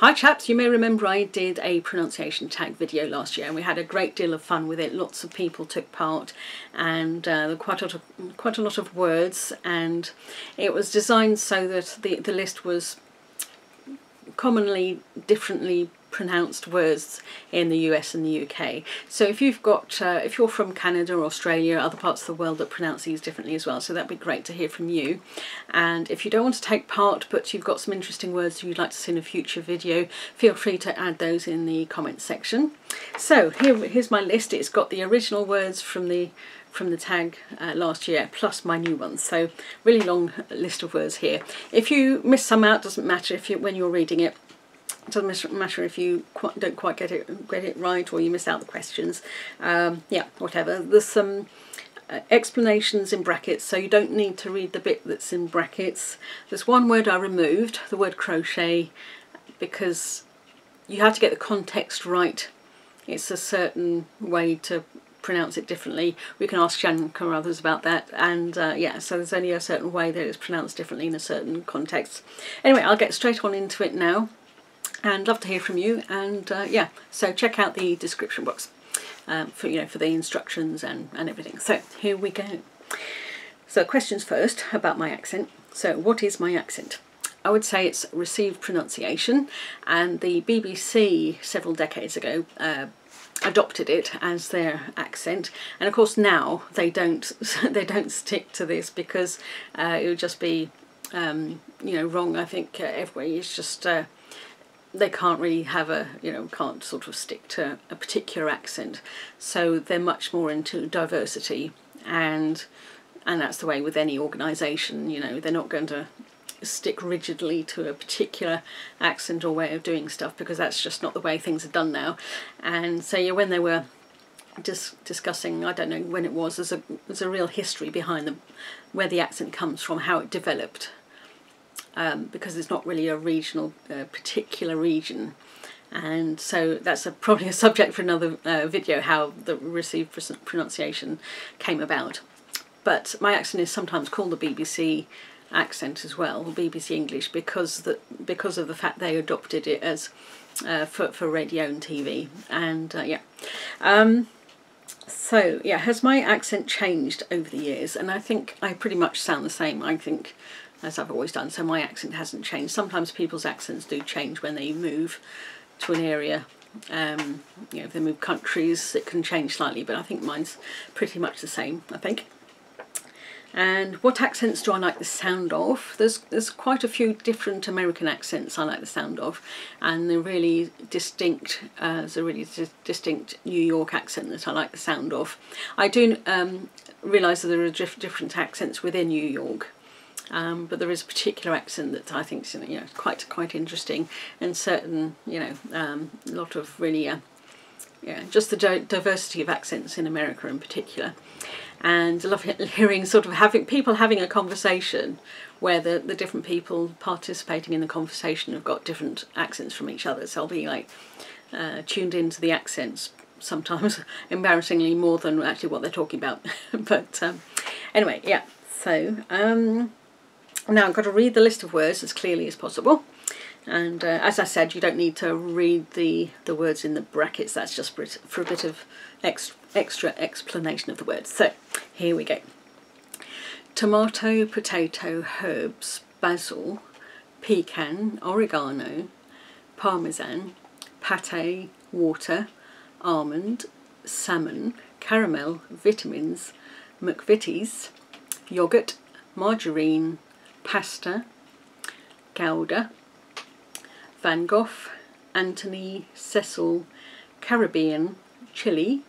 Hi chaps, you may remember I did a pronunciation tag video last year and we had a great deal of fun with it. Lots of people took part and quite a lot of words, and it was designed so that the list was commonly differently pronounced words in the US and the UK. So if you've got if you're from Canada or Australia, other parts of the world that pronounce these differently as well, so that'd be great to hear from you. And if you don't want to take part but you've got some interesting words you'd like to see in a future video, feel free to add those in the comments section. So here's my list. It's got the original words from the tag last year plus my new ones, so really long list of words here. If you miss some out, doesn't matter when you're reading it. It doesn't matter if you don't quite get it right or you miss out the questions. Yeah, whatever. There's some explanations in brackets, so you don't need to read the bit that's in brackets. There's one word I removed, the word crochet, because you have to get the context right. It's a certain way to pronounce it differently. We can ask Shannon or others about that, and yeah, so there's only a certain way that it's pronounced differently in a certain context. Anyway, I'll get straight on into it now, and love to hear from you. And yeah, so check out the description box for the instructions and everything. So here we go. So questions first about my accent. So what is my accent? I would say it's received pronunciation, and the BBC several decades ago adopted it as their accent, and of course now they don't stick to this because it would just be wrong. I think everybody is just they can't really have can't sort of stick to a particular accent, so they're much more into diversity, and that's the way with any organisation. They're not going to stick rigidly to a particular accent or way of doing stuff, because that's just not the way things are done now. And so yeah, when they were discussing, I don't know when it was, there's a real history behind where the accent comes from, how it developed, because it's not really a regional particular region. And so that's probably a subject for another video, how the received pronunciation came about. But my accent is sometimes called the BBC accent as well, BBC English, because of the fact they adopted it as for radio and TV. And yeah, so yeah, has my accent changed over the years? And I think I pretty much sound the same, I think, as I've always done, so my accent hasn't changed. Sometimes people's accents do change when they move to an area. If they move countries, it can change slightly, but I think mine's pretty much the same, I think. And what accents do I like the sound of? There's quite a few different American accents I like the sound of, and they're really distinct. There's a really distinct New York accent that I like the sound of. I do realise that there are different accents within New York, but there is a particular accent that I think is quite interesting, and certain a lot of really just the diversity of accents in America in particular. And I love hearing people having a conversation where the different people participating in the conversation have got different accents from each other. So I'll be like tuned into the accents, sometimes embarrassingly more than actually what they're talking about. But anyway, yeah. So now I've got to read the list of words as clearly as possible. And as I said, you don't need to read the words in the brackets. That's just for a bit of extra explanation of the words. So here we go. Tomato, potato, herbs, basil, pecan, oregano, parmesan, pate, water, almond, salmon, caramel, vitamins, McVitie's, yogurt, margarine, pasta, Gouda, Van Gogh, Anthony, Cecil, Caribbean, Chile,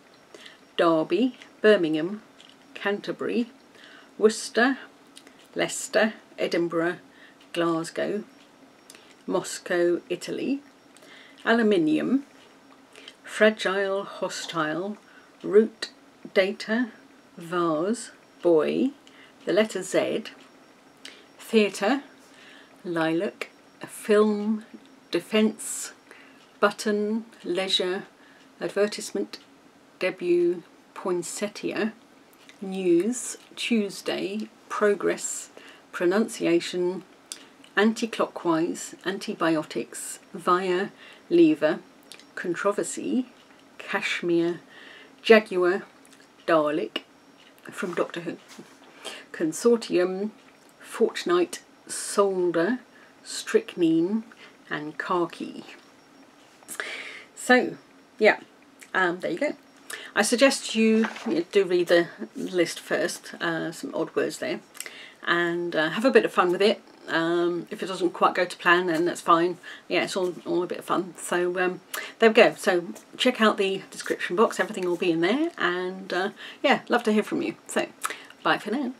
Derby, Birmingham, Canterbury, Worcester, Leicester, Edinburgh, Glasgow, Moscow, Italy, aluminium, fragile, hostile, root, data, vase, boy, the letter Z, theatre, lilac, film, defence, button, leisure, advertisement, debut, poinsettia, news, Tuesday, progress, pronunciation, anti-clockwise, antibiotics, via, lever, controversy, cashmere, jaguar, Dalek from Doctor Who, consortium, fortnight, solder, strychnine and khaki. So yeah, there you go. I suggest you do read the list first, some odd words there, and have a bit of fun with it. If it doesn't quite go to plan, then that's fine. Yeah, it's all a bit of fun. So there we go. So check out the description box, everything will be in there, and yeah, love to hear from you. So bye for now.